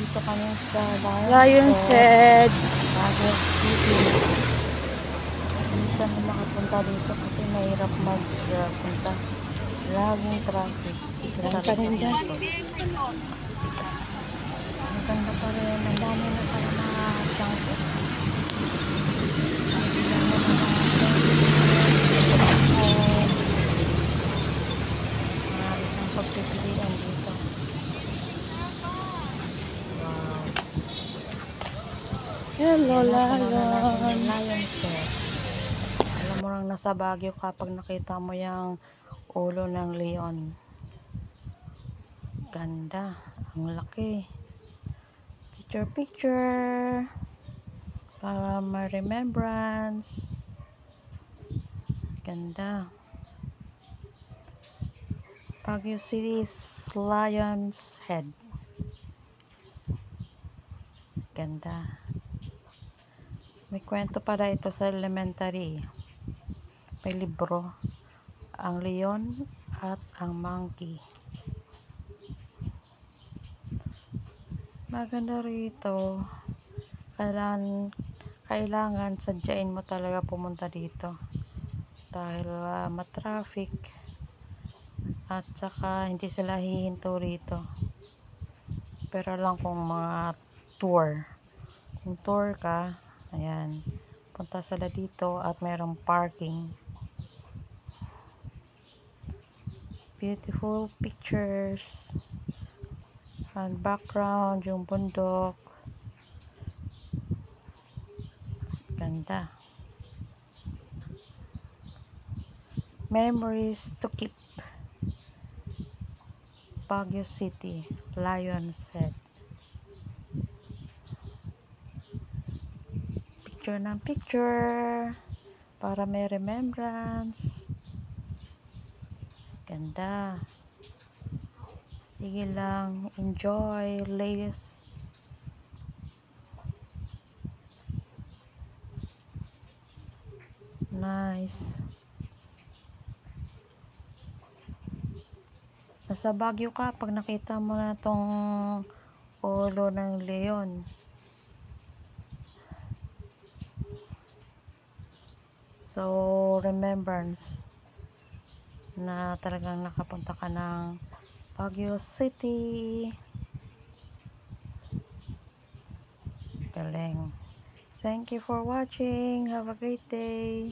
Dito kami sa Lion's Head. Baguio City. Minsan na makapunta dito kasi mahirap magpunta. Laging traffic dito sa lugar Paninda. dito. Ang ganda pa rin. Ang dami na pala mga junk food. Bilang mo na mga marami kang pagpipilian dito. Wow. Hello, Lion. Lion. Lion's Head. Alam mo lang nasa Baguio kapag nakita mo yung ulo ng leon. Ganda. Ang laki. Picture. Para ma-remembrance. Ganda. Baguio City's Lion's Head. Ganda. May kwento pala ito sa elementary. May libro. Ang leon at ang monkey. Maganda rito. Kailangan sadyain mo talaga pumunta dito. Dahil matraffic. At saka hindi sila hihinto rito. Pero lang kung mga tour. Kung tour ka, ayan, punta sila dito at mayroong parking. Beautiful pictures. And background, yung bundok. Ganda. Memories to keep. Baguio City, Lion's Head. Picture para may remembrance. Ganda. Sige lang, enjoy, ladies. Nice. Nasa Baguio ka pag nakita mo na tong ulo ng leon. So, remembrance na talagang nakapunta ka ng Baguio City. Galing. Thank you for watching. Have a great day.